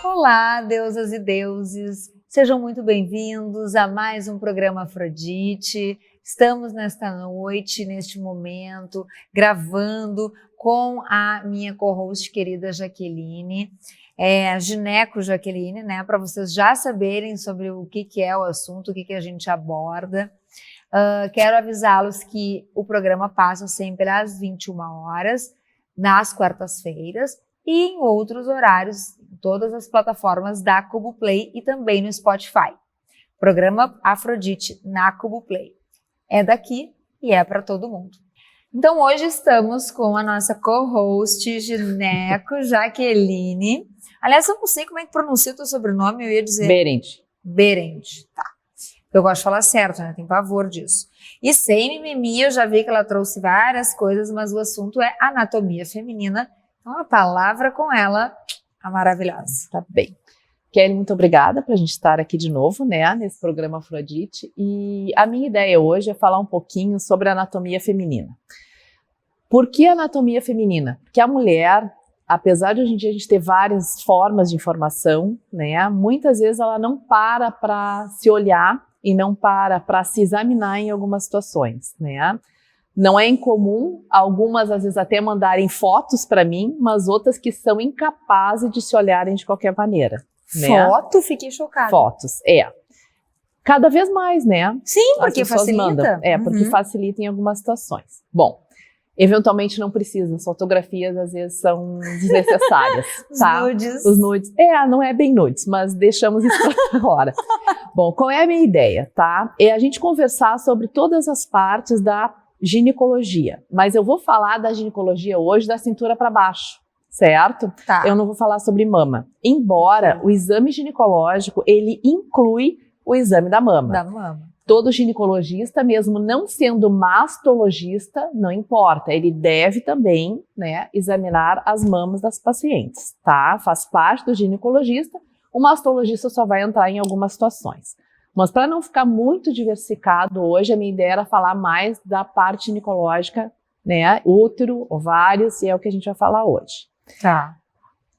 Olá, deusas e deuses, sejam muito bem-vindos a mais um programa Afrodite. Estamos nesta noite, neste momento, gravando com a minha co-host querida Jaqueline, a gineco Jaqueline, né, para vocês já saberem sobre o que é o assunto, o que a gente aborda. Quero avisá-los que o programa passa sempre às 21 horas, nas quartas-feiras, e em outros horários, em todas as plataformas da Cuboplay e também no Spotify. Programa Afrodite na Cuboplay. É daqui e é para todo mundo. Então hoje estamos com a nossa co-host gineco Jaqueline. Aliás, eu não sei como é que pronuncia o teu sobrenome, eu ia dizer... Berend, tá. Eu gosto de falar certo, né? Tem pavor disso. E sem mimimi, eu já vi que ela trouxe várias coisas, mas o assunto é anatomia feminina. Então, a palavra com ela, a maravilhosa. Tá bem. Kelly, muito obrigada por a gente estar aqui de novo, né, nesse programa Afrodite. E a minha ideia hoje é falar um pouquinho sobre a anatomia feminina. Por que anatomia feminina? Porque a mulher, apesar de hoje em dia a gente ter várias formas de informação, né, muitas vezes ela não para se olhar e não para se examinar em algumas situações, né? Não é incomum, algumas às vezes até mandarem fotos para mim, mas outras que são incapazes de se olharem de qualquer maneira. Né? Foto? Fiquei chocada. Fotos, cada vez mais, né? Sim, porque facilita. Mandam. Porque facilita em algumas situações. Bom, eventualmente não precisa, as fotografias às vezes são desnecessárias. Os tá? nudes. Os nudes. Não é bem nudes, mas deixamos isso para agora. Bom, qual é a minha ideia, tá? É a gente conversar sobre todas as partes da ginecologia, mas eu vou falar da ginecologia hoje da cintura para baixo, certo? Tá. Eu não vou falar sobre mama, embora o exame ginecológico, ele inclui o exame da mama. Da mama. Todo ginecologista, mesmo não sendo mastologista, não importa, ele deve também, né, examinar as mamas das pacientes, tá? Faz parte do ginecologista, o mastologista só vai entrar em algumas situações. Mas para não ficar muito diversificado hoje, a minha ideia era falar mais da parte ginecológica, né? Útero, ovários, e é o que a gente vai falar hoje. Tá.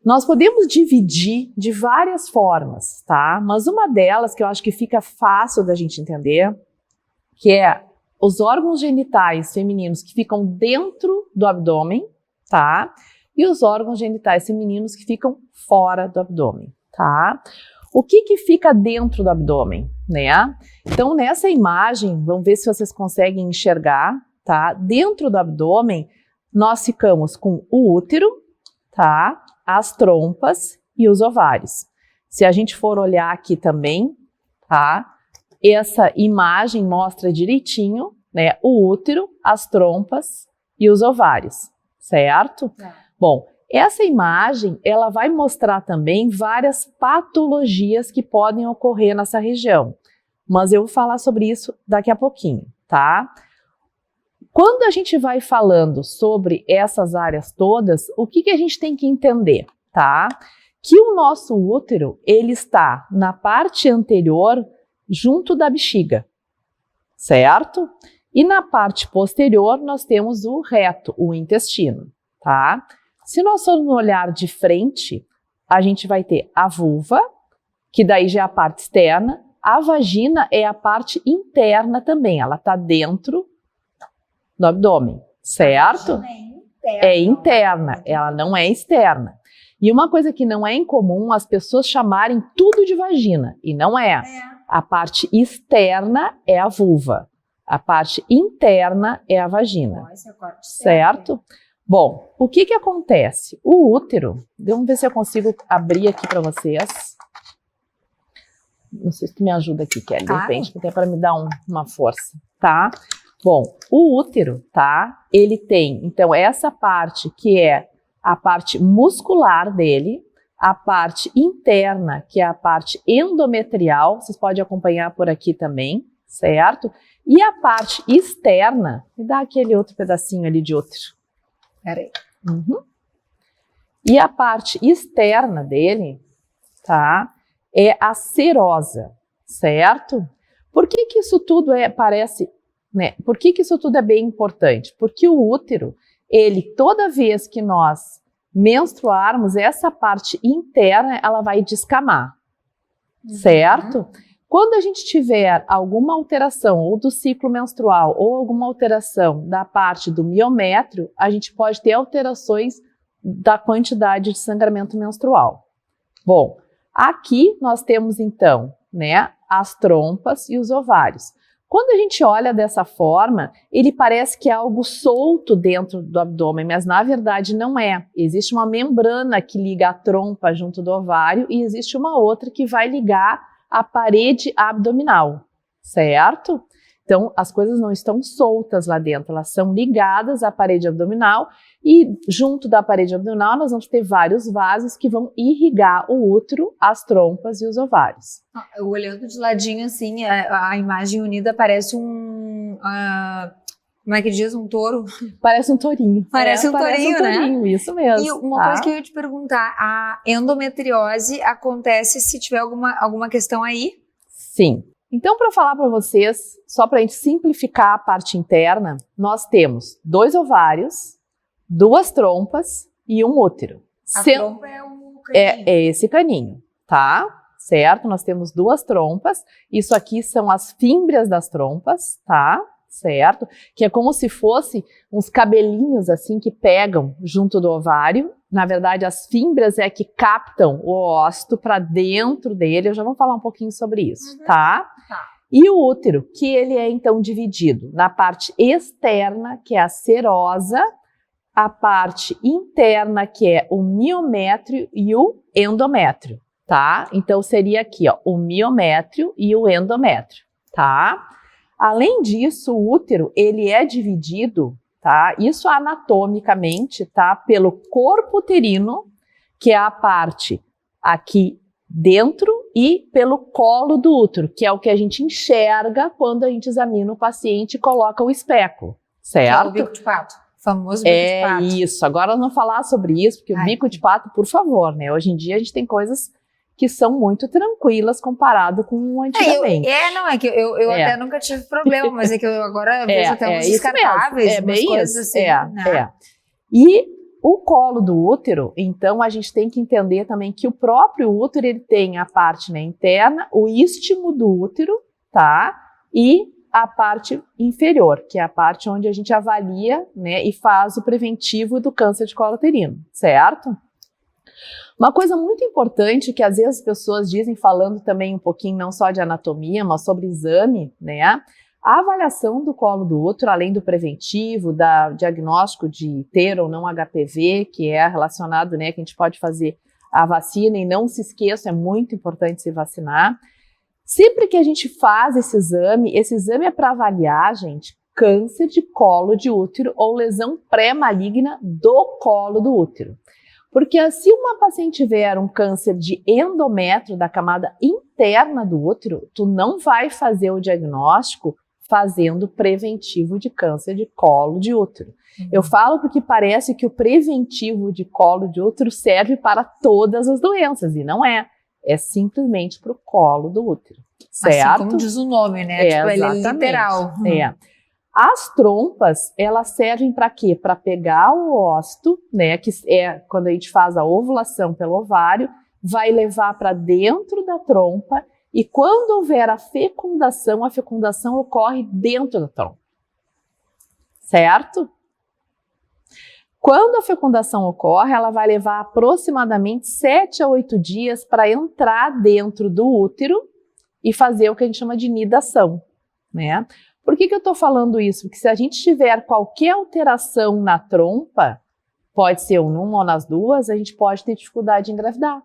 Nós podemos dividir de várias formas, tá? Mas uma delas que eu acho que fica fácil da gente entender, que é os órgãos genitais femininos que ficam dentro do abdômen, tá? E os órgãos genitais femininos que ficam fora do abdômen, tá? O que fica dentro do abdômen, né? Então, nessa imagem, vamos ver se vocês conseguem enxergar, tá? Dentro do abdômen, nós ficamos com o útero, tá? As trompas e os ovários. Se a gente for olhar aqui também, tá? Essa imagem mostra direitinho, né? O útero, as trompas e os ovários, certo? Bom, essa imagem, ela vai mostrar também várias patologias que podem ocorrer nessa região, mas eu vou falar sobre isso daqui a pouquinho, tá? Quando a gente vai falando sobre essas áreas todas, o que a gente tem que entender, tá? Que o nosso útero, ele está na parte anterior, junto da bexiga, certo? E na parte posterior, nós temos o reto, o intestino, tá? Se nós formos olhar de frente, a gente vai ter a vulva, que daí já é a parte externa. A vagina é a parte interna também, ela está dentro do abdômen, certo? A vagina é interna, ela não é externa. E uma coisa que não é incomum, as pessoas chamarem tudo de vagina, e não é. A parte externa é a vulva, a parte interna é a vagina, certo? Bom, o que acontece? O útero, vamos ver se eu consigo abrir aqui para vocês. Não sei se tu me ajuda aqui, Kelly, de repente, até para me dar uma força, tá? Bom, o útero, tá? Ele tem, então, essa parte que é a parte muscular dele, a parte interna, que é a parte endometrial, vocês podem acompanhar por aqui também, certo? E a parte externa, me dá aquele outro pedacinho ali de útero. Peraí. E a parte externa dele, tá? É a serosa, certo? Por que isso tudo parece, né? Por que isso tudo é bem importante? Porque o útero, ele, toda vez que nós menstruarmos, essa parte interna, ela vai descamar, certo? Quando a gente tiver alguma alteração ou do ciclo menstrual ou alguma alteração da parte do miométrio, a gente pode ter alterações da quantidade de sangramento menstrual. Bom, aqui nós temos então, né, as trompas e os ovários. Quando a gente olha dessa forma, ele parece que é algo solto dentro do abdômen, mas na verdade não é. Existe uma membrana que liga a trompa junto do ovário e existe uma outra que vai ligar a parede abdominal, certo? Então, as coisas não estão soltas lá dentro, elas são ligadas à parede abdominal e junto da parede abdominal nós vamos ter vários vasos que vão irrigar o útero, as trompas e os ovários. Olhando de ladinho assim, a imagem unida parece como é que diz? Um touro? Parece um tourinho. Parece um tourinho, né? Isso mesmo. E uma coisa que eu ia te perguntar, a endometriose acontece se tiver alguma questão aí? Sim. Então, para falar para vocês, só para a gente simplificar a parte interna, nós temos 2 ovários, 2 trompas e um útero. A trompa é o caninho. É esse caninho, tá? Certo? Nós temos 2 trompas. Isso aqui são as fímbrias das trompas, tá? Certo? Que é como se fosse uns cabelinhos assim que pegam junto do ovário. Na verdade, as fímbrias é que captam o ósito para dentro dele. Eu já vou falar um pouquinho sobre isso, tá? E o útero, que ele é então dividido na parte externa, que é a serosa, a parte interna, que é o miométrio e o endométrio, tá? Então seria aqui, ó, o miométrio e o endométrio, tá? Além disso, o útero, ele é dividido, tá? Isso anatomicamente, tá? Pelo corpo uterino, que é a parte aqui dentro, e pelo colo do útero, que é o que a gente enxerga quando a gente examina o paciente e coloca o especo, certo? Que é o bico de pato, o famoso bico de pato. É isso, agora nós vamos falar sobre isso, porque o bico de pato, por favor, né? Hoje em dia a gente tem coisas que são muito tranquilas comparado com antigamente. Eu até nunca tive problema, mas é que eu agora vejo até uns descartáveis, umas coisas assim. Né? E o colo do útero, então a gente tem que entender também que o próprio útero, ele tem a parte, né, interna, o istmo do útero, tá? E a parte inferior, que é a parte onde a gente avalia, né, e faz o preventivo do câncer de colo uterino, certo? Uma coisa muito importante que às vezes as pessoas dizem, falando também um pouquinho não só de anatomia, mas sobre exame, né? A avaliação do colo do útero, além do preventivo, da diagnóstico de ter ou não HPV, que é relacionado, né, que a gente pode fazer a vacina, e não se esqueça, é muito importante se vacinar. Sempre que a gente faz esse exame é para avaliar, gente, câncer de colo de útero ou lesão pré-maligna do colo do útero. Porque se uma paciente tiver um câncer de endométrio, da camada interna do útero, tu não vai fazer o diagnóstico fazendo preventivo de câncer de colo de útero. Eu falo porque parece que o preventivo de colo de útero serve para todas as doenças, e não é. É simplesmente para o colo do útero, certo? Assim como diz o nome, né? Tipo, ele é literal. As trompas, elas servem para quê? Para pegar o ósito, né, que é quando a gente faz a ovulação pelo ovário, vai levar para dentro da trompa, e quando houver a fecundação ocorre dentro da trompa, certo? Quando a fecundação ocorre, ela vai levar aproximadamente 7 a 8 dias para entrar dentro do útero e fazer o que a gente chama de nidação, né? Por que eu estou falando isso? Porque se a gente tiver qualquer alteração na trompa, pode ser numa ou nas duas, a gente pode ter dificuldade em engravidar.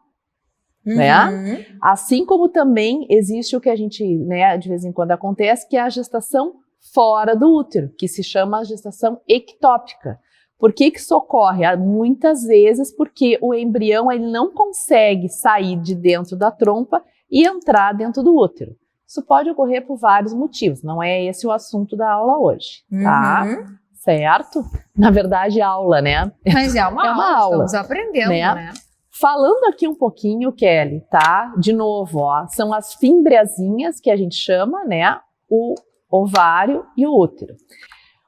Né? Assim como também existe o que a gente, né, de vez em quando acontece, que é a gestação fora do útero, que se chama gestação ectópica. Por que isso ocorre? Muitas vezes porque o embrião ele não consegue sair de dentro da trompa e entrar dentro do útero. Isso pode ocorrer por vários motivos, não é esse o assunto da aula hoje, tá? Certo? Na verdade, aula, né? Mas é uma aula, estamos aprendendo, né? Falando aqui um pouquinho, Kelly, tá? De novo, ó, são as fimbriazinhas que a gente chama, né? O ovário e o útero.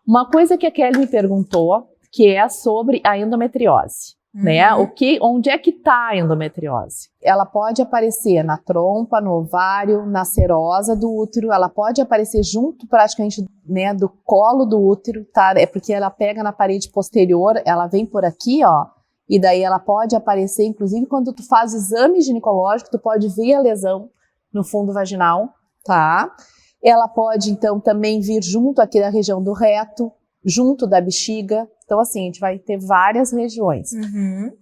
Uma coisa que a Kelly me perguntou, que é sobre a endometriose. né? Onde é que está a endometriose? Ela pode aparecer na trompa, no ovário, na serosa do útero, ela pode aparecer junto praticamente, né, do colo do útero, tá? É porque ela pega na parede posterior, ela vem por aqui, ó, e daí ela pode aparecer, inclusive quando tu faz exame ginecológico, tu pode ver a lesão no fundo vaginal, tá? Ela pode, então, também vir junto aqui da região do reto, junto da bexiga. Então, assim, a gente vai ter várias regiões.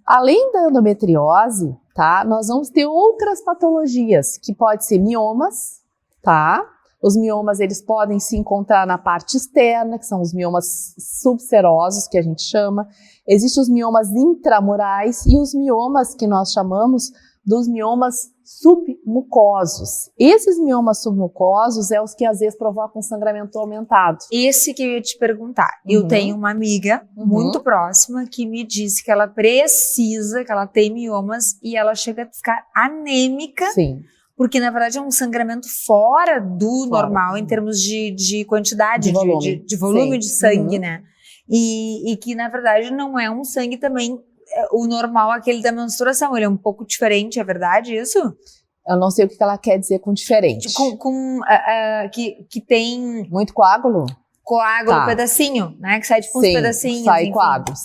Além da endometriose, tá? Nós vamos ter outras patologias, que pode ser miomas, tá? Os miomas, eles podem se encontrar na parte externa, que são os miomas subserosos, que a gente chama. Existem os miomas intramurais e os miomas que nós chamamos dos miomas submucosos. Esses miomas submucosos é os que às vezes provocam sangramento aumentado. Esse que eu ia te perguntar. Eu tenho uma amiga muito próxima que me disse que ela precisa, que ela tem miomas e ela chega a ficar anêmica. Sim. Porque, na verdade, é um sangramento fora do normal em termos de quantidade, de volume de sangue, né? E que, na verdade, não é um sangue também o normal, aquele da menstruação. Ele é um pouco diferente, é verdade isso? Eu não sei o que ela quer dizer com diferente. Que tem... Muito coágulo? Coágulo, pedacinho, né? Que sai tipo uns pedacinhos. Sai coágulos.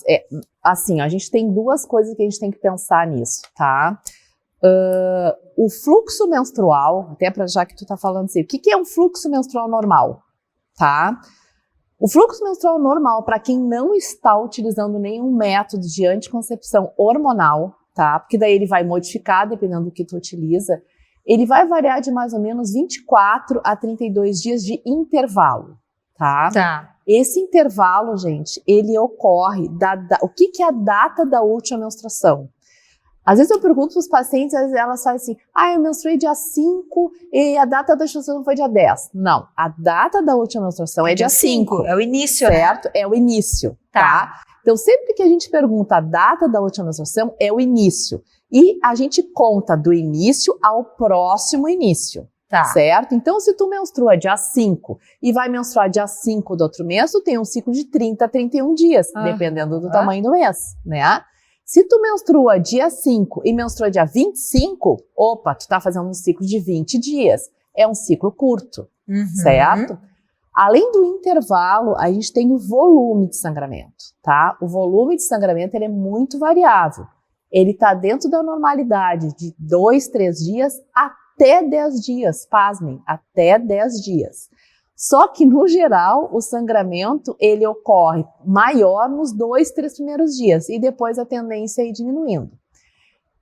Assim, a gente tem duas coisas que a gente tem que pensar nisso, tá? O fluxo menstrual, até já que tu tá falando assim, o que é um fluxo menstrual normal, tá? O fluxo menstrual normal, para quem não está utilizando nenhum método de anticoncepção hormonal, tá? Porque daí ele vai modificar, dependendo do que tu utiliza, ele vai variar de mais ou menos 24 a 32 dias de intervalo, tá? Tá. Esse intervalo, gente, ele ocorre o que é a data da última menstruação? Às vezes eu pergunto para os pacientes, às vezes elas falam assim, eu menstruei dia 5 e a data da menstruação foi dia 10. Não, a data da última menstruação é dia 5. É o início, certo? Né? É o início, tá? Então sempre que a gente pergunta a data da última menstruação, é o início. E a gente conta do início ao próximo início, certo? Então se tu menstrua dia 5 e vai menstruar dia 5 do outro mês, tu tem um ciclo de 30 a 31 dias, dependendo do tamanho do mês, né? Se tu menstrua dia 5 e menstrua dia 25, opa, tu tá fazendo um ciclo de 20 dias. É um ciclo curto, certo? Além do intervalo, a gente tem o volume de sangramento, tá? O volume de sangramento, ele é muito variável. Ele tá dentro da normalidade de 2, 3 dias até 10 dias, pasmem, até 10 dias. Só que, no geral, o sangramento, ele ocorre maior nos 2, 3 primeiros dias e depois a tendência é ir diminuindo.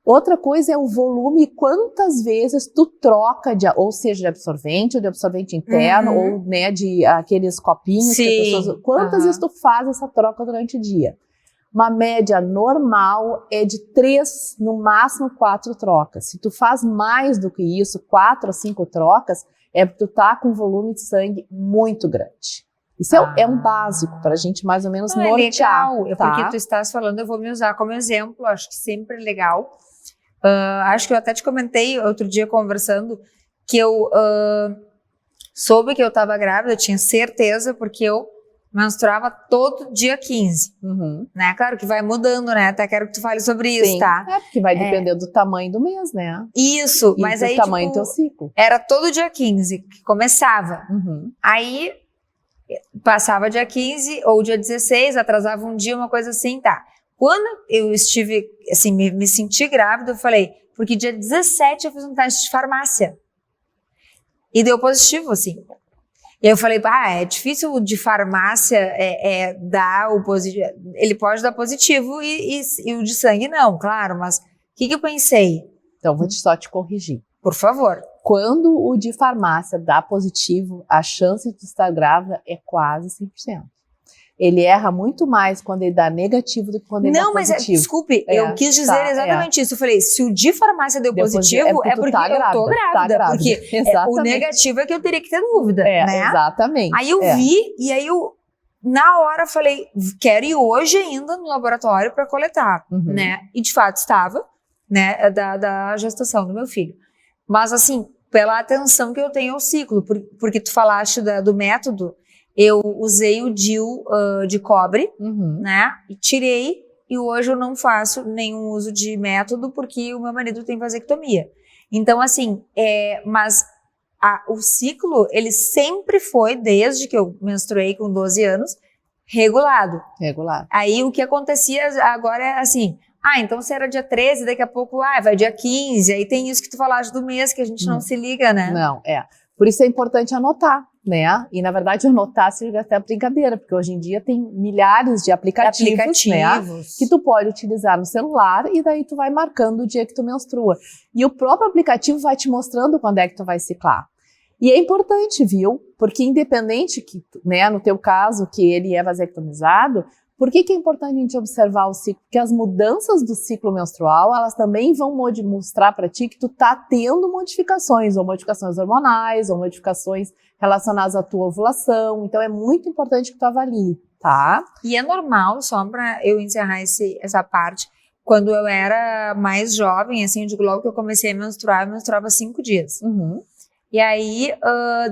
Outra coisa é o volume, quantas vezes tu troca, ou seja, de absorvente ou de absorvente interno, ou né, de aqueles copinhos. Sim. Que as pessoas, quantas vezes tu faz essa troca durante o dia? Uma média normal é de 3, no máximo 4 trocas. Se tu faz mais do que isso, 4 a 5 trocas, é porque tu tá com um volume de sangue muito grande. Isso é um básico para a gente mais ou menos nortear. É legal, porque tu estás falando, eu vou me usar como exemplo, acho que sempre é legal. Acho que eu até te comentei outro dia conversando que eu soube que eu estava grávida, eu tinha certeza, porque eu menstruava todo dia 15, né? Claro que vai mudando, né? Até quero que tu fale sobre isso, tá? Porque vai depender do tamanho do mês, né? Isso, mas aí, do tamanho do teu ciclo. Era todo dia 15 que começava. Aí, passava dia 15 ou dia 16, atrasava um dia, uma coisa assim, tá. Quando eu estive, assim, me senti grávida, eu falei, porque dia 17 eu fiz um teste de farmácia. E deu positivo, assim. E aí eu falei, é difícil de farmácia dar o positivo. Ele pode dar positivo e o de sangue não, claro. Mas o que eu pensei? Então, vou só te corrigir. Por favor. Quando o de farmácia dá positivo, a chance de estar grávida é quase 100%. Ele erra muito mais quando ele dá negativo do que quando ele dá positivo. Não, mas desculpe, eu quis dizer exatamente isso. Eu falei, se o de farmácia deu positivo, é porque eu tô grávida. Porque o negativo é que eu teria que ter dúvida, né? Exatamente. Aí eu vi, e aí eu, na hora, falei, quero ir hoje ainda no laboratório para coletar, né? E de fato estava, né, da gestação do meu filho. Mas assim, pela atenção que eu tenho ao ciclo, porque tu falaste do método, eu usei o DIU de cobre, né? E tirei e hoje eu não faço nenhum uso de método porque o meu marido tem vasectomia. Então, assim, mas o ciclo, ele sempre foi, desde que eu menstruei com 12 anos, regulado. Regulado. Aí o que acontecia agora é assim, então se era dia 13, daqui a pouco, vai dia 15, aí tem isso que tu falaste do mês, que a gente não se liga, né? Não, Por isso é importante anotar, né? E na verdade anotar seja até brincadeira, porque hoje em dia tem milhares de aplicativos. Né? Que tu pode utilizar no celular e daí tu vai marcando o dia que tu menstrua. E o próprio aplicativo vai te mostrando quando é que tu vai ciclar. E é importante, viu? Porque independente que, né, no teu caso, que ele é vasectomizado, por que é importante a gente observar o ciclo? Porque as mudanças do ciclo menstrual, elas também vão mostrar para ti que tu tá tendo modificações, ou modificações hormonais, ou modificações relacionadas à tua ovulação. Então é muito importante que tu avalie, tá? E é normal, só para eu encerrar essa parte, quando eu era mais jovem, assim, eu digo logo que eu comecei a menstruar, eu menstruava 5 dias. E aí,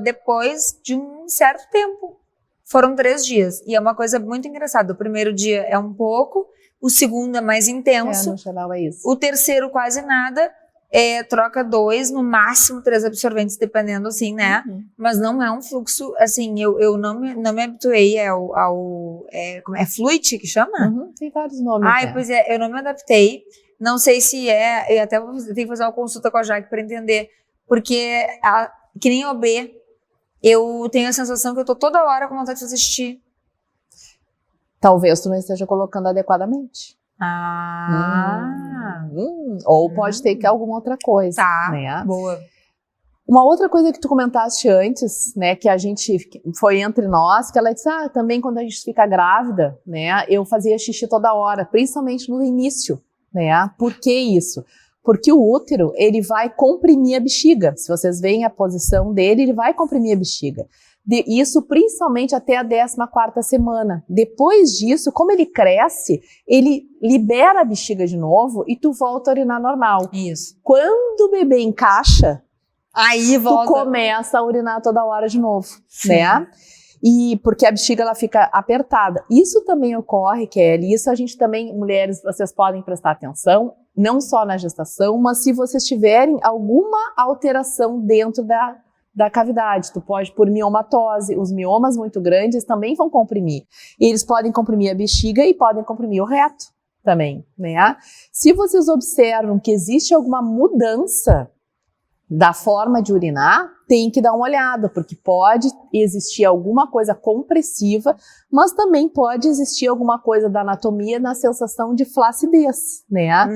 depois de um certo tempo, foram 3 dias. E é uma coisa muito engraçada. O primeiro dia é um pouco, o segundo é mais intenso. No geral é isso. O terceiro quase nada, troca 2, no máximo 3 absorventes, dependendo assim, né? Mas não é um fluxo, assim, eu não me habituei como é fluid que chama? Tem vários nomes. Pois eu não me adaptei. Não sei se eu até tenho que fazer uma consulta com a Jaque para entender. Porque, que nem OB, eu tenho a sensação que eu tô toda hora com vontade de fazer xixi. Talvez tu não esteja colocando adequadamente. Ou pode ter que alguma outra coisa. Tá, né? Boa. Uma outra coisa que tu comentaste antes, né, que a gente foi entre nós, que ela disse, também quando a gente fica grávida, né, eu fazia xixi toda hora, principalmente no início, né? Por que isso? Porque o útero, ele vai comprimir a bexiga. Se vocês veem a posição dele, ele vai comprimir a bexiga. Isso principalmente até a 14ª semana. Depois disso, como ele cresce, ele libera a bexiga de novo e tu volta a urinar normal. Isso. Quando o bebê encaixa, aí volta. Tu começa a urinar toda hora de novo, Sim. né? E porque a bexiga ela fica apertada. Isso também ocorre, Kelly, isso a gente também, mulheres, vocês podem prestar atenção, não só na gestação, mas se vocês tiverem alguma alteração dentro da cavidade. Tu pode, por miomatose, os miomas muito grandes também vão comprimir. E eles podem comprimir a bexiga e podem comprimir o reto também, né? Se vocês observam que existe alguma mudança da forma de urinar, tem que dar uma olhada, porque pode existir alguma coisa compressiva, mas também pode existir alguma coisa da anatomia na sensação de flacidez, né?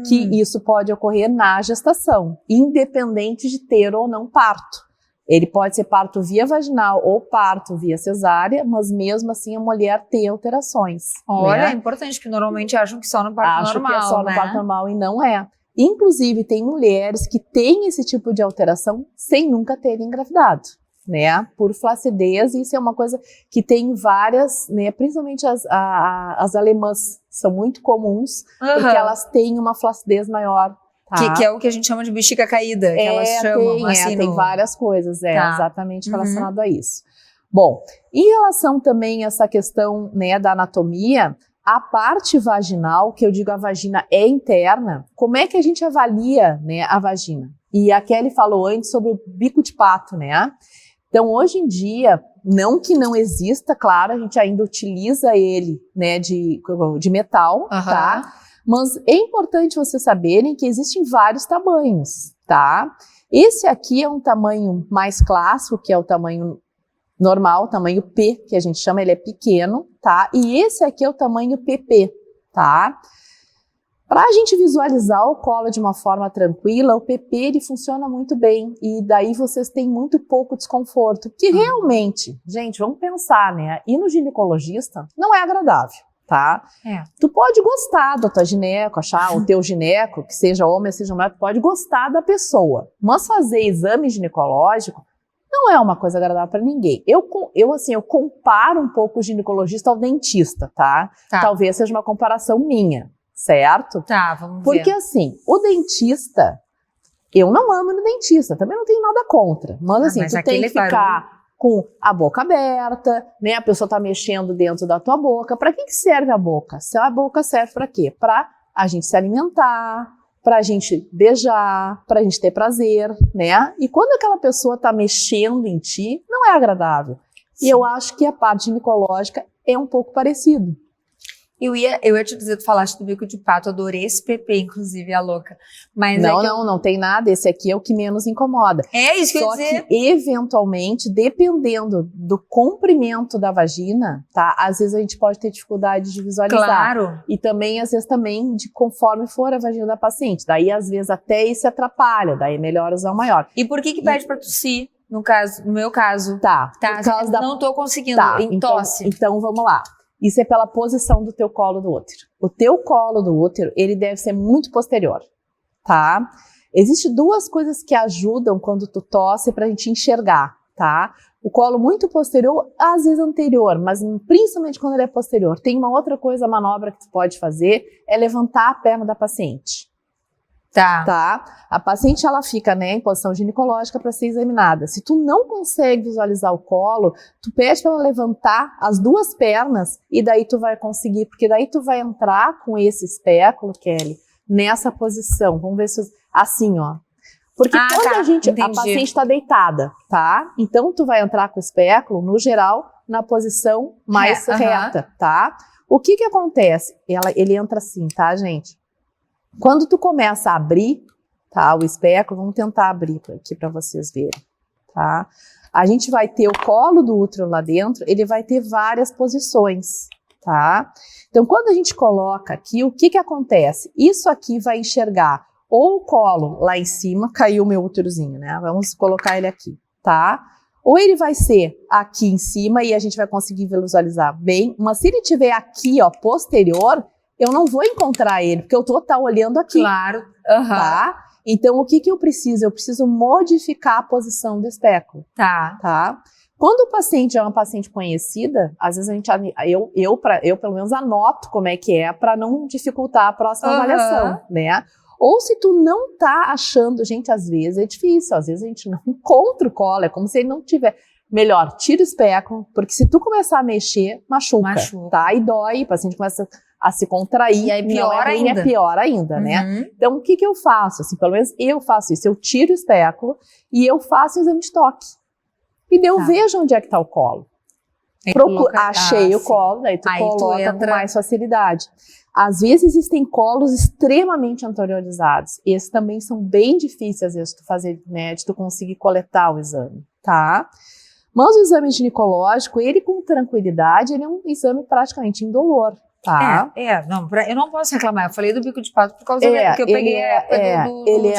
Que isso pode ocorrer na gestação, independente de ter ou não parto. Ele pode ser parto via vaginal ou parto via cesárea, mas mesmo assim a mulher tem alterações. Olha, né? é importante, que normalmente acham que só no parto normal, que é só né? no parto normal e não é. Inclusive, tem mulheres que têm esse tipo de alteração sem nunca terem engravidado, né? Por flacidez, isso é uma coisa que tem várias, né? Principalmente as alemãs são muito comuns, porque elas têm uma flacidez maior. Tá? Que é o que a gente chama de bexiga caída, que elas chamam. Tem várias coisas, exatamente relacionado a isso. Bom, em relação também a essa questão, né, da anatomia, a parte vaginal, que eu digo a vagina é interna, como é que a gente avalia, né, a vagina? E a Kelly falou antes sobre o bico de pato, né? Então, hoje em dia, não que não exista, claro, a gente ainda utiliza ele, né, de metal, tá? Mas é importante vocês saberem que existem vários tamanhos, tá? Esse aqui é um tamanho mais clássico, que é o tamanho normal, tamanho P, que a gente chama, ele é pequeno, tá? E esse aqui é o tamanho PP, tá? Para a gente visualizar o colo de uma forma tranquila, o PP ele funciona muito bem e daí vocês têm muito pouco desconforto, que realmente, gente, vamos pensar, né? Ir no ginecologista não é agradável, tá? Tu pode gostar da tua gineco, achar o teu gineco, que seja homem, seja mulher, tu pode gostar da pessoa, mas fazer exame ginecológico não é uma coisa agradável para ninguém. Eu comparo um pouco o ginecologista ao dentista, tá? Talvez seja uma comparação minha, certo? Tá, vamos ver. Porque assim, o dentista, eu não amo no dentista, também não tenho nada contra. Mas assim, tu tem que ficar com a boca aberta, né? A pessoa tá mexendo dentro da tua boca. Para que serve a boca? Se a boca serve para quê? Para a gente se alimentar, para a gente beijar, para a gente ter prazer, né? E quando aquela pessoa tá mexendo em ti, não é agradável. Sim. E eu acho que a parte ginecológica é um pouco parecido. Eu ia te dizer, tu falaste do bico de pato, adorei esse PP, inclusive, a louca. Mas não tem nada, esse aqui é o que menos incomoda. É isso que eu ia dizer. Só que, eventualmente, dependendo do comprimento da vagina, tá? Às vezes a gente pode ter dificuldade de visualizar. Claro. E também, às vezes, também, de conforme for a vagina da paciente. Daí, às vezes, até isso atrapalha, daí é melhor usar o maior. E por que pede pra tossir? No meu caso. Tá. Não tô conseguindo, em tosse. Então, vamos lá. Isso é pela posição do teu colo do útero. O teu colo do útero, ele deve ser muito posterior, tá? Existem duas coisas que ajudam quando tu tosse pra gente enxergar, tá? O colo muito posterior, às vezes anterior, mas principalmente quando ele é posterior. Tem uma outra coisa, a manobra que tu pode fazer, é levantar a perna da paciente. Tá? A paciente, ela fica, né, em posição ginecológica para ser examinada. Se tu não consegue visualizar o colo, tu pede para ela levantar as duas pernas e daí tu vai conseguir, porque daí tu vai entrar com esse espéculo, Kelly, nessa posição. Vamos ver se assim, ó. Porque quando a paciente está deitada, tá? Então tu vai entrar com o espéculo, no geral, na posição mais reta, tá? O que acontece? Ele entra assim, tá, gente? Quando tu começa a abrir, tá, o espéculo, vamos tentar abrir aqui para vocês verem, tá? A gente vai ter o colo do útero lá dentro, ele vai ter várias posições, tá? Então, quando a gente coloca aqui, o que acontece? Isso aqui vai enxergar ou o colo lá em cima, caiu o meu úterozinho, né? Vamos colocar ele aqui, tá? Ou ele vai ser aqui em cima e a gente vai conseguir visualizar bem, mas se ele tiver aqui, ó, posterior, eu não vou encontrar ele, porque eu tô olhando aqui. Claro. Tá? Então, o que eu preciso? Eu preciso modificar a posição do espéculo. Tá? Quando o paciente é uma paciente conhecida, às vezes eu pelo menos anoto como é que é, para não dificultar a próxima avaliação, né? Ou se tu não tá achando, gente, às vezes é difícil, às vezes a gente não encontra o colo, é como se ele não tiver. Melhor, tira o espéculo, porque se tu começar a mexer, machuca. Tá? E dói, o paciente começa a se contrair, e aí é pior ainda, né? Então, o que eu faço? Assim, pelo menos eu faço isso, eu tiro o espéculo e eu faço o exame de toque. E daí eu vejo onde é que tá o colo. Achei o colo, daí tu coloca com mais facilidade. Às vezes existem colos extremamente anteriorizados. Esses também são bem difíceis, às vezes, de tu fazer, né, de tu conseguir coletar o exame, tá? Mas o exame ginecológico, ele com tranquilidade, ele é um exame praticamente indolor. Tá. Eu não posso reclamar. Eu falei do bico de pato por causa que eu peguei de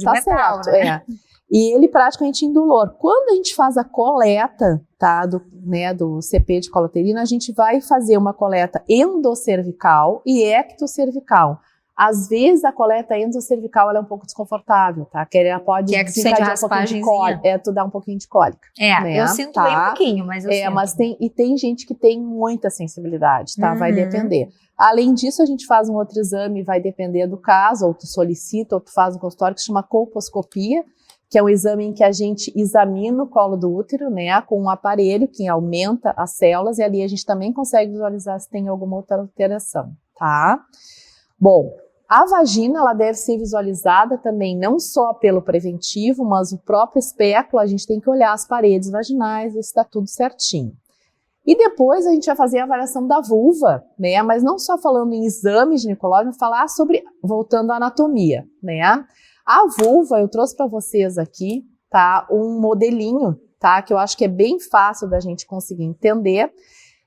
tá metal, certo, né? E ele praticamente indolor. Quando a gente faz a coleta, tá, do CP de colaterina, a gente vai fazer uma coleta endocervical e ectocervical. Às vezes a coleta endocervical ela é um pouco desconfortável, tá? Que ela pode desencadear um pouquinho de cólica. Tu dá um pouquinho de cólica. Eu sinto bem um pouquinho, mas eu sinto. Mas tem gente que tem muita sensibilidade, tá? Vai depender. Além disso, a gente faz um outro exame, vai depender do caso, ou tu solicita, ou tu faz um consultório que se chama colposcopia, que é um exame em que a gente examina o colo do útero, né? Com um aparelho que aumenta as células, e ali a gente também consegue visualizar se tem alguma outra alteração, tá? Bom, a vagina ela deve ser visualizada também não só pelo preventivo, mas o próprio espéculo, a gente tem que olhar as paredes vaginais, ver se está tudo certinho. E depois a gente vai fazer a avaliação da vulva, né? Mas não só falando em exame ginecológico, falar sobre, voltando à anatomia, né? A vulva, eu trouxe para vocês aqui, tá? Um modelinho, tá? Que eu acho que é bem fácil da gente conseguir entender.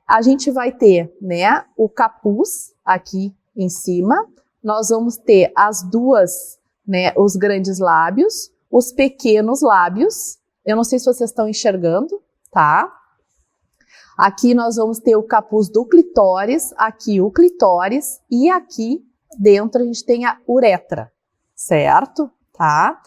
A gente vai ter, né? O capuz aqui em cima, nós vamos ter as duas, né, os grandes lábios, os pequenos lábios, eu não sei se vocês estão enxergando, tá? Aqui nós vamos ter o capuz do clitóris, aqui o clitóris, e aqui dentro a gente tem a uretra, certo? Tá?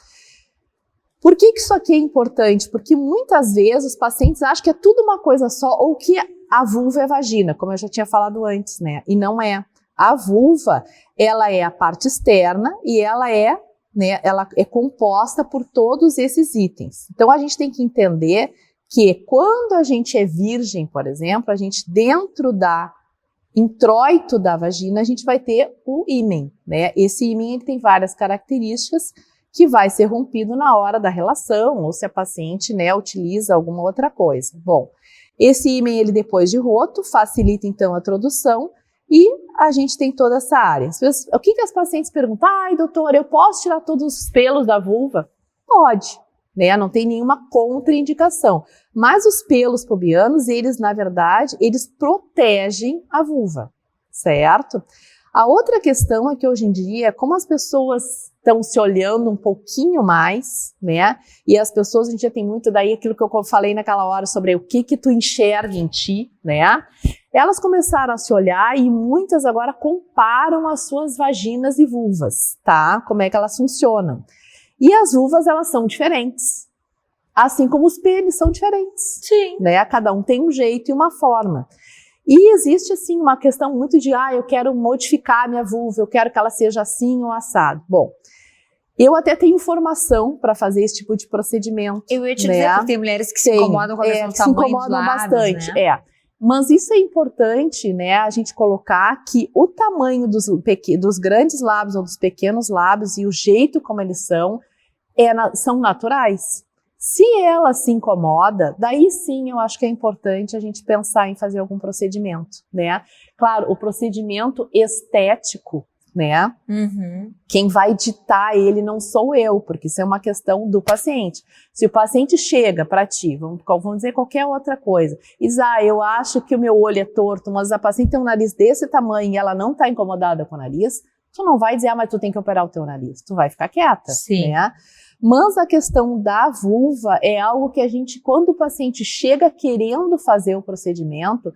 Por que isso aqui é importante? Porque muitas vezes os pacientes acham que é tudo uma coisa só, ou que a vulva é a vagina, como eu já tinha falado antes, né? E não é. A vulva, ela é a parte externa e ela é, né, ela é composta por todos esses itens. Então a gente tem que entender que quando a gente é virgem, por exemplo, a gente dentro da introito da vagina, a gente vai ter o ímen, né? Esse ímen ele tem várias características que vai ser rompido na hora da relação, ou se a paciente, né, utiliza alguma outra coisa. Bom, esse ímen, ele depois de roto, facilita então a introdução e a gente tem toda essa área. O que as pacientes perguntam? Ai, doutora, eu posso tirar todos os pelos da vulva? Pode, né? Não tem nenhuma contraindicação. Mas os pelos pubianos, eles, na verdade, eles protegem a vulva, certo? A outra questão é que hoje em dia, como as pessoas estão se olhando um pouquinho mais, né? E as pessoas, a gente já tem muito daí aquilo que eu falei naquela hora sobre o que tu enxerga em ti, né? Elas começaram a se olhar e muitas agora comparam as suas vaginas e vulvas, tá? Como é que elas funcionam. E as vulvas, elas são diferentes. Assim como os pênis são diferentes. Sim. Né? Cada um tem um jeito e uma forma. E existe, assim, uma questão muito de, eu quero modificar a minha vulva, eu quero que ela seja assim ou assado. Bom, eu até tenho formação para fazer esse tipo de procedimento. Eu ia te dizer, porque tem mulheres que se incomodam com a questão do tamanho dos lábios, se incomodam bastante, né? Mas isso é importante, né, a gente colocar que o tamanho dos grandes lábios ou dos pequenos lábios e o jeito como eles são naturais. Se ela se incomoda, daí sim eu acho que é importante a gente pensar em fazer algum procedimento, né? Claro, o procedimento estético, né? Uhum. Quem vai ditar ele não sou eu, porque isso é uma questão do paciente. Se o paciente chega para ti, vamos dizer qualquer outra coisa, e diz, eu acho que o meu olho é torto, mas a paciente tem um nariz desse tamanho e ela não está incomodada com o nariz, tu não vai dizer, mas tu tem que operar o teu nariz. Tu vai ficar quieta, sim, né? Mas a questão da vulva é algo que a gente, quando o paciente chega querendo fazer o procedimento,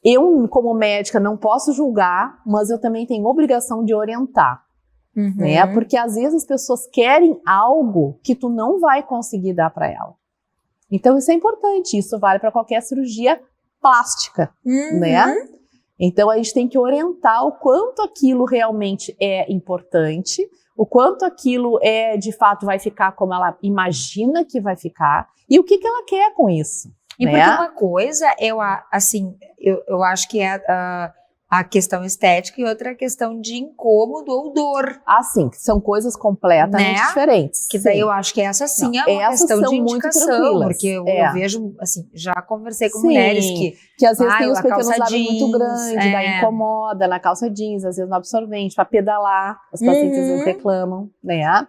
eu, como médica, não posso julgar, mas eu também tenho obrigação de orientar, né? Porque às vezes as pessoas querem algo que tu não vai conseguir dar para ela. Então isso é importante, isso vale para qualquer cirurgia plástica, né? Então a gente tem que orientar o quanto aquilo realmente é importante, o quanto aquilo de fato vai ficar como ela imagina que vai ficar e o que ela quer com isso. E né? porque uma coisa, eu acho que é a questão estética e outra a questão de incômodo ou dor. Sim, são coisas completamente diferentes. Que daí eu acho que essa sim é uma questão de indicação, porque eu vejo, assim, já conversei com mulheres que às vezes tem os pequenos lábios muito grandes, daí incomoda na calça jeans, às vezes no absorvente, para pedalar, as pacientes às vezes reclamam, né?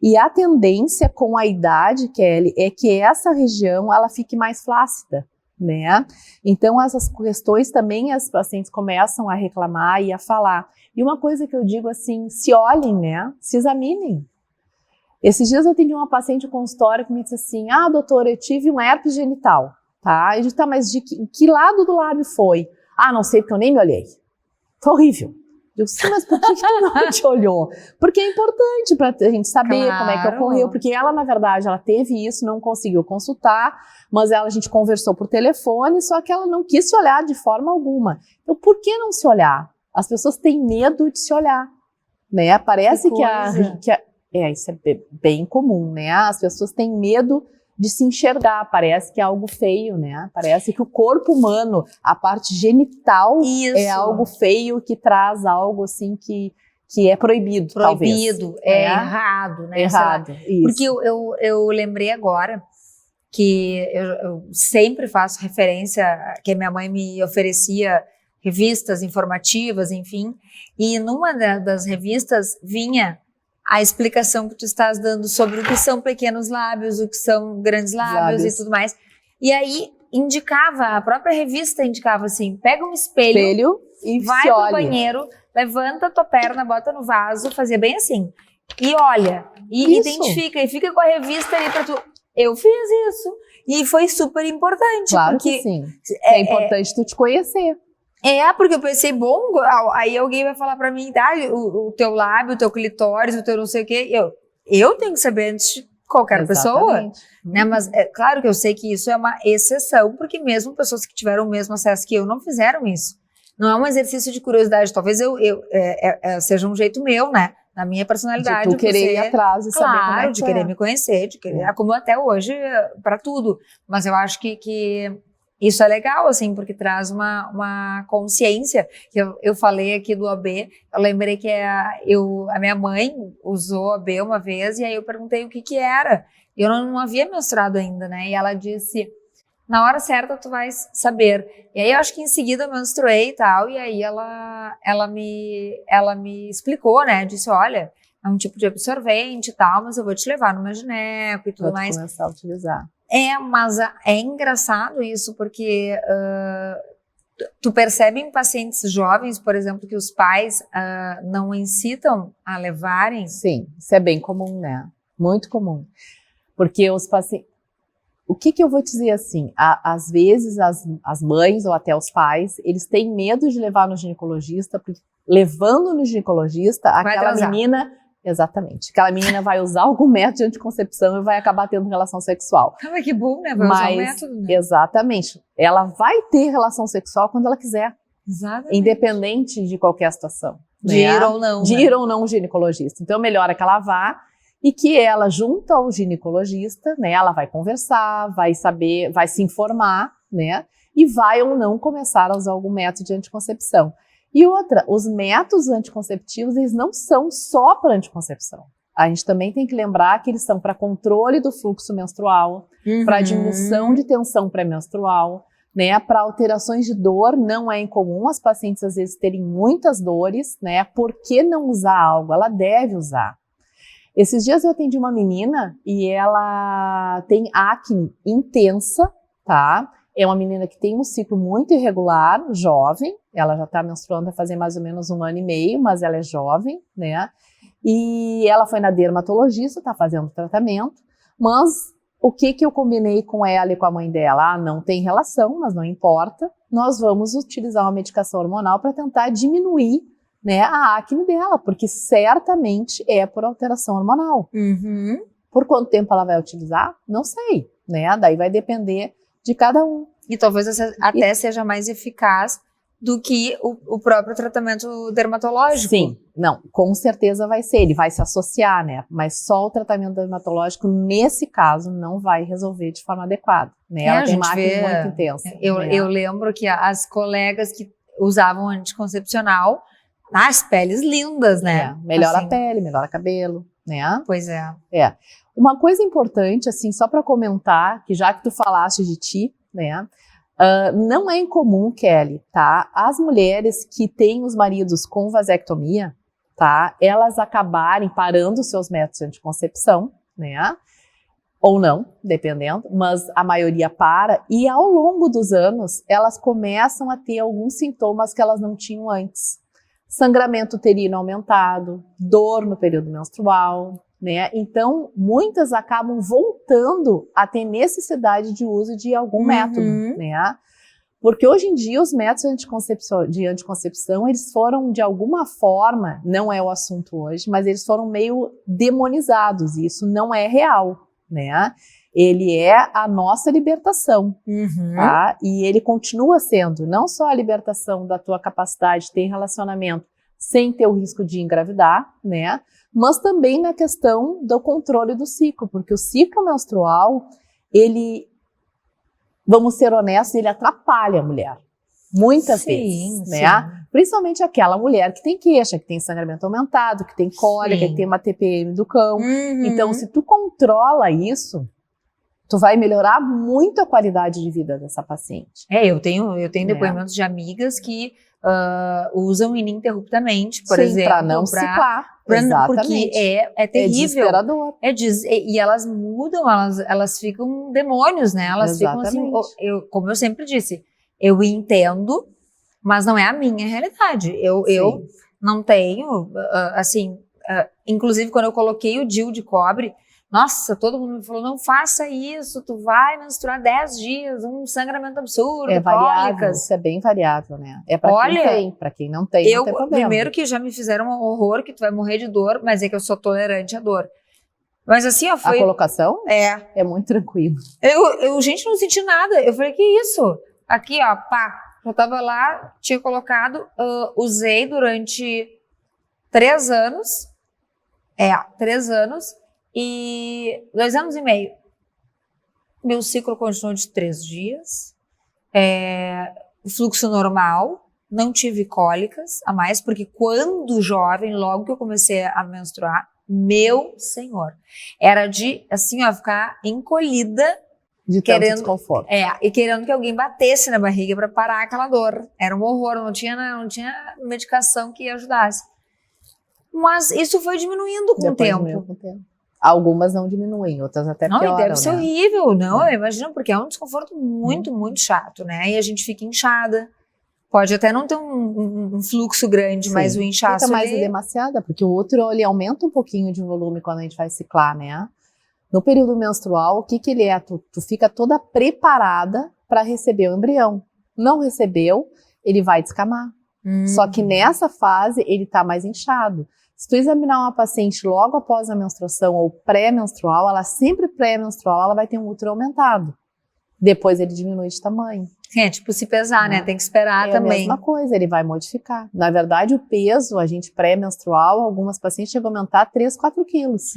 E a tendência com a idade, Kelly, é que essa região ela fique mais flácida, né? Então essas questões também as pacientes começam a reclamar e a falar. E uma coisa que eu digo assim, se olhem, né? Se examinem. Esses dias eu atendi uma paciente no consultório que me disse assim, doutora, eu tive um herpes genital, tá? Eu disse, mas de que lado do lábio foi? Não sei, porque eu nem me olhei. Foi horrível. Eu disse, mas por que tu não te olhou? Porque é importante para a gente saber como é que ocorreu, porque ela, na verdade, ela teve isso, não conseguiu consultar, mas a gente conversou por telefone, só que ela não quis se olhar de forma alguma. Então, por que não se olhar? As pessoas têm medo de se olhar, né? Parece isso é bem comum, né? As pessoas têm medo de se enxergar, parece que é algo feio, né? Parece que o corpo humano, a parte genital, é algo feio que traz algo assim que é proibido, talvez. Errado, né? Errado, isso. Porque eu lembrei agora que eu sempre faço referência que a minha mãe me oferecia revistas informativas, enfim, e numa das revistas vinha a explicação que tu estás dando sobre o que são pequenos lábios, o que são grandes lábios e tudo mais. E aí a própria revista indicava assim, pega um espelho e vai pro banheiro, levanta tua perna, bota no vaso, fazia bem assim, e olha, e identifica, e fica com a revista ali pra tu. Eu fiz isso, e foi super importante. Claro porque que sim, é importante tu te conhecer. Porque eu pensei, bom, aí alguém vai falar pra mim, o teu lábio, o teu clitóris, o teu não sei o quê, eu tenho que saber antes de qualquer pessoa, né? Mas é claro que eu sei que isso é uma exceção, porque mesmo pessoas que tiveram o mesmo acesso que eu não fizeram isso. Não é um exercício de curiosidade, talvez seja um jeito meu, né? na minha personalidade. De tu querer ir atrás e saber como é que de querer me conhecer, de querer, como até hoje, para tudo. Mas eu acho que isso é legal, assim, porque traz uma consciência. Eu falei aqui do OB, eu lembrei que a minha mãe usou OB uma vez, e aí eu perguntei o que era. Eu não havia menstruado ainda, né? E ela disse, na hora certa tu vais saber. E aí eu acho que em seguida eu menstruei e tal, e aí ela me explicou, né? Disse, olha, é um tipo de absorvente e tal, mas eu vou te levar no meu gineco e tudo mais. Começar a utilizar. Mas é engraçado isso, porque tu percebe em pacientes jovens, por exemplo, que os pais não incitam a levarem? Sim, isso é bem comum, né? Muito comum. Porque os pacientes... O que eu vou dizer assim? Às vezes as mães ou até os pais, eles têm medo de levar no ginecologista, porque levando no ginecologista, aquela menina... Exatamente. Aquela menina vai usar algum método de anticoncepção e vai acabar tendo relação sexual. Mas que bom, né? Vai usar o método, né? Exatamente. Ela vai ter relação sexual quando ela quiser. Exatamente. Independente de qualquer situação. De ir ou não. De ir ou não o ginecologista. Então, melhor é que ela vá e que ela, junto ao ginecologista, né, ela vai conversar, vai saber, vai se informar, né, e vai ou não começar a usar algum método de anticoncepção. E outra, os métodos anticonceptivos, eles não são só para anticoncepção. A gente também tem que lembrar que eles são para controle do fluxo menstrual, para diminuição de tensão pré-menstrual, né, para alterações de dor. Não é incomum as pacientes às vezes terem muitas dores, né, por que não usar algo? Ela deve usar. Esses dias eu atendi uma menina e ela tem acne intensa, tá? É uma menina que tem um ciclo muito irregular, jovem, ela já está menstruando há fazer mais ou menos 1 ano e meio, mas ela é jovem, né? E ela foi na dermatologista, está fazendo tratamento, mas o que eu combinei com ela e com a mãe dela? Não tem relação, mas não importa, nós vamos utilizar uma medicação hormonal para tentar diminuir, né, a acne dela, porque certamente é por alteração hormonal. Por quanto tempo ela vai utilizar? Não sei, né? Daí vai depender de cada um. E talvez até seja mais eficaz do que o próprio tratamento dermatológico. Sim, não, com certeza vai ser, ele vai se associar, né? Mas só o tratamento dermatológico, nesse caso, não vai resolver de forma adequada, né? Ela tem uma acne muito intensa. Eu lembro que as colegas que usavam anticoncepcional, as peles lindas, né? Melhora assim, a pele, melhora o cabelo, né? Pois é. Uma coisa importante, assim, só para comentar, que já que tu falaste de ti, né? Não é incomum, Kelly, tá? As mulheres que têm os maridos com vasectomia, tá? Elas acabarem parando os seus métodos de anticoncepção, né? Ou não, dependendo, mas a maioria para, e ao longo dos anos, elas começam a ter alguns sintomas que elas não tinham antes. Sangramento uterino aumentado, dor no período menstrual, né? Então, muitas acabam voltando a ter necessidade de uso de algum método, né? Porque hoje em dia os métodos de anticoncepção, eles foram de alguma forma, não é o assunto hoje, mas eles foram meio demonizados, e isso não é real, né? Ele é a nossa libertação, tá? E ele continua sendo não só a libertação da tua capacidade de ter relacionamento sem ter o risco de engravidar, né? Mas também na questão do controle do ciclo, porque o ciclo menstrual, ele, vamos ser honestos, ele atrapalha a mulher, muitas vezes, né? Principalmente aquela mulher que tem queixa, que tem sangramento aumentado, que tem cólica, que tem uma TPM do cão. Então, se tu controla isso, tu vai melhorar muito a qualidade de vida dessa paciente. Eu tenho depoimentos de amigas que usam ininterruptamente, por exemplo. Para não ciclar. Porque é terrível. É desesperador. E elas mudam, elas ficam demônios, né? Elas ficam assim, como eu sempre disse, eu entendo, mas não é a minha realidade. Eu não tenho, assim, inclusive quando eu coloquei o DIU de cobre, nossa, todo mundo me falou, não faça isso, tu vai menstruar 10 dias, um sangramento absurdo, é variável, cólicas. Isso é bem variável, né? É pra quem tem, pra quem não tem, não tem problema. Primeiro que já me fizeram um horror, que tu vai morrer de dor, mas é que eu sou tolerante à dor. Mas assim, ó, foi... A colocação? É muito tranquilo. Gente, não senti nada. Eu falei, que isso? Aqui, ó, pá, eu tava lá, tinha colocado, usei durante 3 anos, 3 anos e 2 anos e meio. Meu ciclo continuou de 3 dias, fluxo normal, não tive cólicas a mais, porque quando jovem, logo que eu comecei a menstruar, meu senhor, era de, assim, ó, ficar encolhida, De tanto desconforto. e querendo que alguém batesse na barriga para parar aquela dor. Era um horror, não tinha medicação que ajudasse. Mas isso foi diminuindo com o tempo. Algumas não diminuem, outras até pioram, Não, e deve ser horrível, não, eu imagino, porque é um desconforto muito, Hum. muito chato, né? E a gente fica inchada. Pode até não ter um fluxo grande, Sim, mas o inchaço fica mais ali... demasiada, porque o útero ele aumenta um pouquinho de volume quando a gente vai ciclar, né? No período menstrual, o que ele é? Tu fica toda preparada para receber o embrião. Não recebeu, ele vai descamar. Só que nessa fase, ele tá mais inchado. Se tu examinar uma paciente logo após a menstruação ou pré-menstrual, ela sempre pré-menstrual, ela vai ter um útero aumentado. Depois ele diminui de tamanho. Tipo, se pesar, né? Tem que esperar também. É a mesma coisa, ele vai modificar. Na verdade, o peso, a gente pré-menstrual, algumas pacientes chegam a aumentar 3, 4 quilos.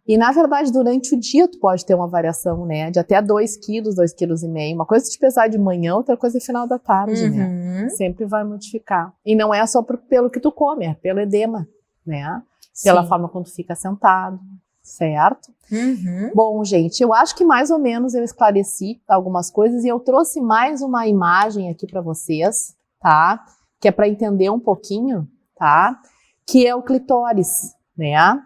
E, na verdade, durante o dia, tu pode ter uma variação, né? De até 2 quilos, 2,5 quilos. Uma coisa é te pesar de manhã, outra coisa é final da tarde, né? Sempre vai modificar. E não é só pelo que tu come, é pelo edema, né? Pela forma como tu fica sentado, certo? Bom, gente, eu acho que mais ou menos eu esclareci algumas coisas e eu trouxe mais uma imagem aqui para vocês, tá? Que é para entender um pouquinho, tá? Que é o clitóris, né?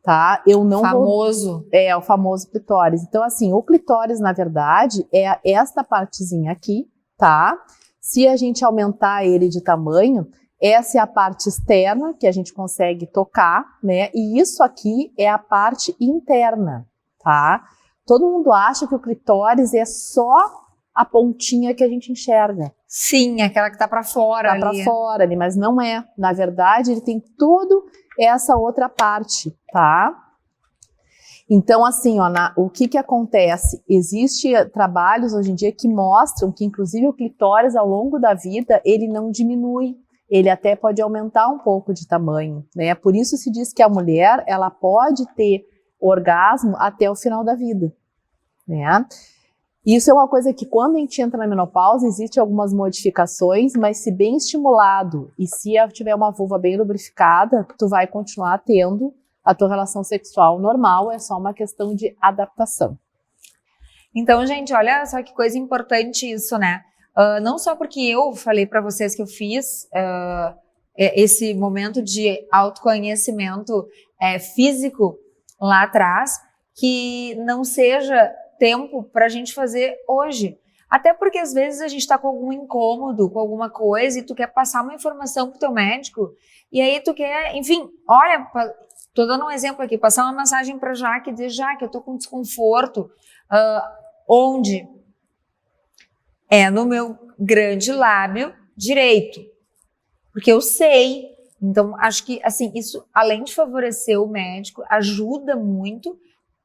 Tá? Eu não famoso. É o famoso clitóris. Então, assim, o clitóris, na verdade, é esta partezinha aqui, tá? Se a gente aumentar ele de tamanho, essa é a parte externa que a gente consegue tocar, né? E isso aqui é a parte interna, tá? Todo mundo acha que o clitóris é só a pontinha que a gente enxerga. Sim, aquela que tá para fora ali. Tá para fora ali, mas não é. Na verdade, ele tem todo essa outra parte, tá? Então, assim, ó, o que acontece? Existem trabalhos hoje em dia que mostram que, inclusive, o clitóris, ao longo da vida, ele não diminui. Ele até pode aumentar um pouco de tamanho, né? Por isso se diz que a mulher, ela pode ter orgasmo até o final da vida, né? Isso é uma coisa que quando a gente entra na menopausa, existem algumas modificações, mas se bem estimulado e se tiver uma vulva bem lubrificada, tu vai continuar tendo a tua relação sexual normal, é só uma questão de adaptação. Então, gente, olha só que coisa importante isso, né? Não só porque eu falei para vocês que eu fiz esse momento de autoconhecimento físico lá atrás, que não seja tempo para a gente fazer hoje. Até porque às vezes a gente está com algum incômodo, com alguma coisa, e tu quer passar uma informação pro teu médico, e aí tu quer, enfim, olha, tô dando um exemplo aqui, passar uma mensagem para Jaque e dizer, Jaque, eu tô com desconforto. Onde? É no meu grande lábio direito. Porque eu sei. Então, acho que, assim, isso, além de favorecer o médico, ajuda muito,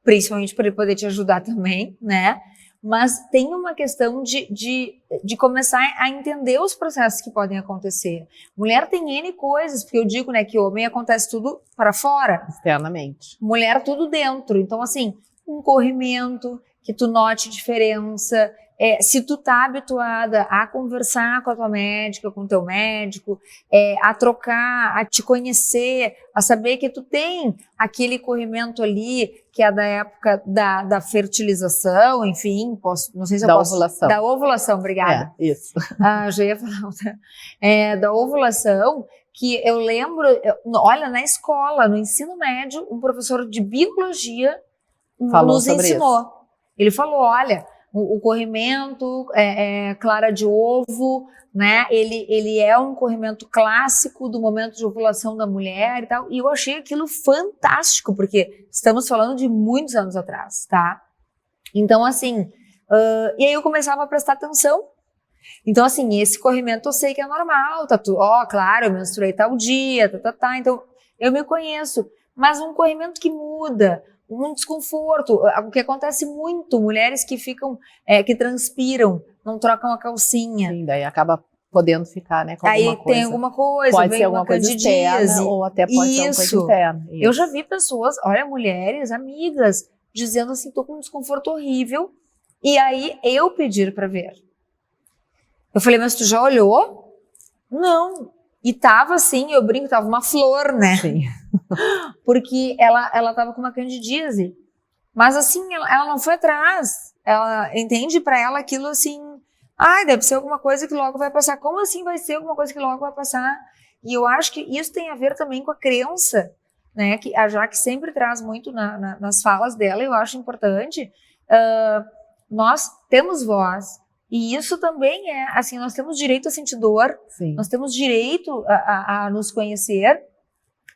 principalmente para ele poder te ajudar também, né? Mas tem uma questão de começar a entender os processos que podem acontecer. Mulher tem N coisas, porque eu digo, né, que homem acontece tudo para fora. Externamente. Mulher tudo dentro. Então, assim, um corrimento, que tu note diferença, se tu tá habituada a conversar com a tua médica, com o teu médico, a trocar, a te conhecer, a saber que tu tem aquele corrimento ali, que é da época da fertilização, enfim, não sei se eu posso... Ovulação. Da ovulação, obrigada. Isso. Já ia falar outra. Da ovulação, que eu lembro, olha, na escola, no ensino médio, um professor de biologia nos ensinou. Isso. Ele falou, olha, o corrimento clara de ovo, né? Ele é um corrimento clássico do momento de ovulação da mulher e tal. E eu achei aquilo fantástico, porque estamos falando de muitos anos atrás, tá? Então, assim, e aí eu começava a prestar atenção. Então, assim, esse corrimento eu sei que é normal, tá tudo, claro, eu menstruei tal dia, então eu me conheço. Mas um corrimento que muda, um desconforto, o que acontece muito, mulheres que ficam, que transpiram, não trocam a calcinha. Sim, daí acaba podendo ficar, né, com Aí alguma coisa. tem alguma coisa, Pode vem ser uma alguma coisa candidíase. externa ou até pode ser alguma coisa interna. Isso. Eu já vi pessoas, olha, mulheres, amigas, dizendo assim, tô com um desconforto horrível, e aí eu pedir para ver. Eu falei, mas tu já olhou? Não. E tava assim, eu brinco, tava uma flor, né? Sim. Porque ela tava com uma candidíase. Mas assim, ela não foi atrás. Ela entende para ela aquilo assim, ai, deve ser alguma coisa que logo vai passar. Como assim vai ser alguma coisa que logo vai passar? E eu acho que isso tem a ver também com a crença, né? Que a Jaque sempre traz muito nas falas dela, eu acho importante. Nós temos voz. E isso também é, assim, nós temos direito a sentir dor, Sim. nós temos direito a nos conhecer,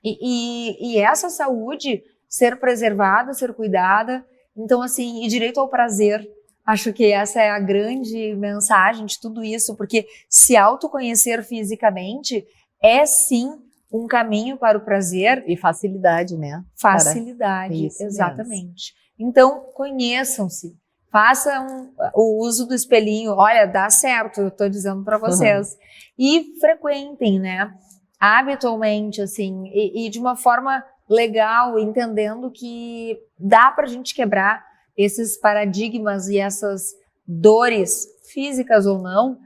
e essa saúde ser preservada, ser cuidada, então assim, e direito ao prazer, acho que essa é a grande mensagem de tudo isso, porque se autoconhecer fisicamente é sim um caminho para o prazer. E facilidade, né? Facilidade, exatamente. Mesmo. Então, conheçam-se. Façam o uso do espelhinho. Olha, dá certo, eu tô dizendo para vocês. E frequentem, né? Habitualmente, assim, e de uma forma legal, entendendo que dá pra gente quebrar esses paradigmas e essas dores, físicas ou não,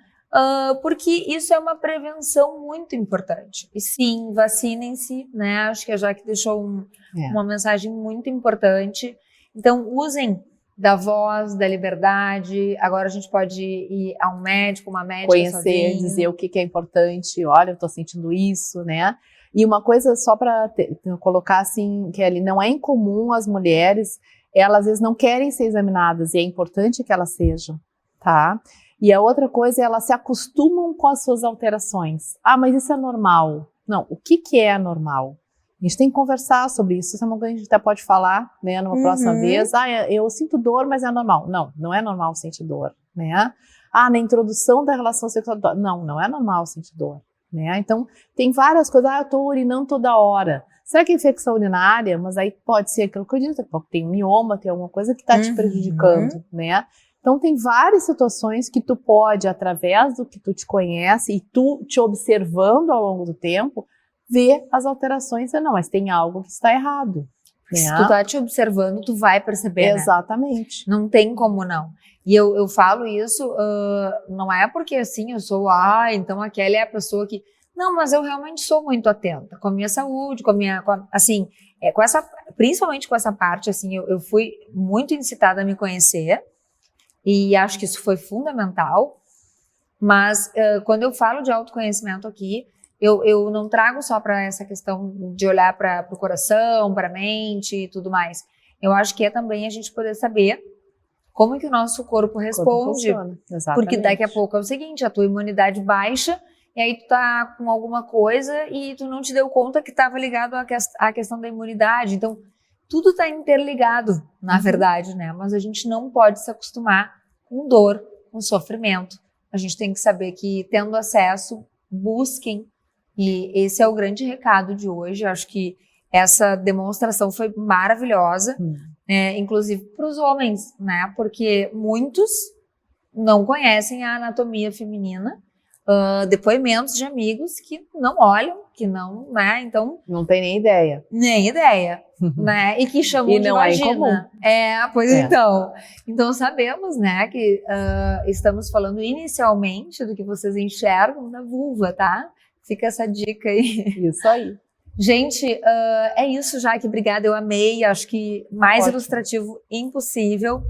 porque isso é uma prevenção muito importante. E sim, vacinem-se, né? Acho que a Jaque deixou uma mensagem muito importante. Então, usem da voz, da liberdade. Agora a gente pode ir a um médico, uma médica conhecer, sozinho. dizer o que é importante. Olha, eu tô sentindo isso, né? E uma coisa só para colocar assim, Kelly, não é incomum as mulheres, elas às vezes não querem ser examinadas e é importante que elas sejam, tá? E a outra coisa é elas se acostumam com as suas alterações. Ah, mas isso é normal. Não, o que é normal? A gente tem que conversar sobre isso. Isso é uma coisa que a gente até pode falar, né, numa próxima vez. Ah, eu sinto dor, mas é normal. Não, não é normal sentir dor, né? Ah, na introdução da relação sexual, não, não é normal sentir dor, né? Então, tem várias coisas. Ah, eu tô urinando toda hora. Será que é infecção urinária? Mas aí pode ser aquilo que eu disse, tem um mioma, tem alguma coisa que tá te prejudicando, né? Então, tem várias situações que tu pode, através do que tu te conhece e tu te observando ao longo do tempo, ver as alterações. Não, mas tem algo que está errado. Né? Se tu tá te observando, tu vai perceber, exatamente. Né? Não tem como não. E eu falo isso, não é porque assim, eu sou, então a Kelly é a pessoa que... Não, mas eu realmente sou muito atenta com a minha saúde, assim, principalmente com essa parte, assim, eu fui muito incitada a me conhecer, e acho que isso foi fundamental, mas quando eu falo de autoconhecimento aqui, eu não trago só para essa questão de olhar para o coração, para a mente e tudo mais. Eu acho que é também a gente poder saber como que o nosso corpo responde. Porque daqui a pouco é o seguinte, a tua imunidade baixa, e aí tu tá com alguma coisa e tu não te deu conta que estava ligado à questão da imunidade. Então, tudo está interligado, na verdade, né? Mas a gente não pode se acostumar com dor, com sofrimento. A gente tem que saber que, tendo acesso, busquem. E esse é o grande recado de hoje. Eu acho que essa demonstração foi maravilhosa, inclusive para os homens, né? Porque muitos não conhecem a anatomia feminina, depoimentos de amigos que não olham, que não, né? Então não tem nem ideia. Nem ideia, né? E que chamam de vagina. Então sabemos, né, que estamos falando inicialmente do que vocês enxergam na vulva, tá? Fica essa dica aí. Isso aí. Gente, é isso, Jaque. Obrigada, eu amei. Acho que mais ilustrativo impossível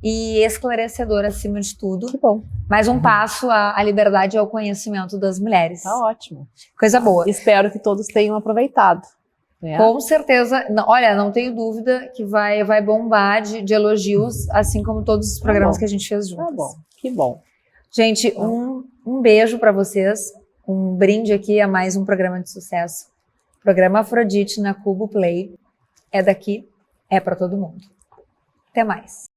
e esclarecedor acima de tudo. Que bom. Mais um passo à liberdade e ao conhecimento das mulheres. Tá ótimo. Coisa boa. Espero que todos tenham aproveitado. Né? Com certeza. Olha, não tenho dúvida que vai bombar de elogios, assim como todos os programas que a gente fez juntos. Tá bom. Que bom. Gente, um beijo para vocês. Um brinde aqui a mais um programa de sucesso. Programa Afrodite na Cubo Play. É daqui, é para todo mundo. Até mais.